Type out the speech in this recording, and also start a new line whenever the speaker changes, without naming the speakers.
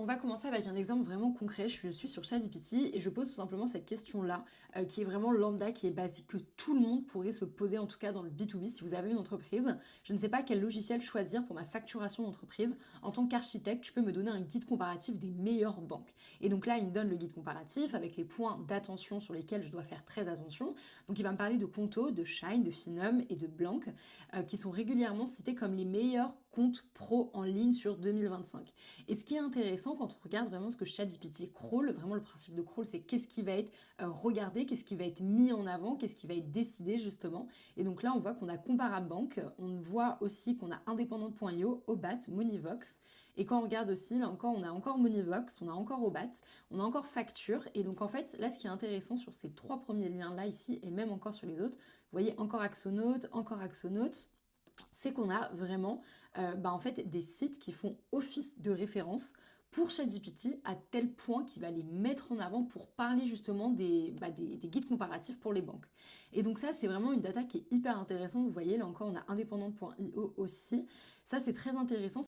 on va commencer avec un exemple vraiment concret. Je suis sur ChatGPT et je pose tout simplement cette question-là, qui est vraiment lambda, qui est basique, que tout le monde pourrait se poser, en tout cas dans le B2B. Si vous avez une entreprise, je ne sais pas quel logiciel choisir pour ma facturation d'entreprise. En tant qu'architecte, je peux me donner un guide comparatif des meilleures banques. Et donc là, il me donne le guide comparatif avec les points d'attention sur lesquels je dois faire très attention. Donc il va me parler de Conto, de Shine, de Finum et de Blank, qui sont régulièrement cités comme les meilleurs comptes pro en ligne sur 2025. Et ce qui est intéressant quand on regarde vraiment ce que ChatGPT crawl, vraiment le principe de crawl, c'est qu'est-ce qui va être regardé, qu'est-ce qui va être mis en avant, qu'est-ce qui va être décidé justement. Et donc là, on voit qu'on a Comparabank, on voit aussi qu'on a Indépendante.io, Obat, Monivox. Et quand on regarde aussi, là encore, on a encore Monivox, on a encore Obat, on a encore Facture. Et donc en fait, là, ce qui est intéressant sur ces trois premiers liens-là ici, et même encore sur les autres, vous voyez encore Axonote, c'est qu'on a vraiment en fait, des sites qui font office de référence pour ChatGPT à tel point qu'il va les mettre en avant pour parler justement des guides comparatifs pour les banques. Et donc ça, c'est vraiment une data qui est hyper intéressante. Vous voyez, là encore, on a indépendante.io aussi. Ça, c'est très intéressant.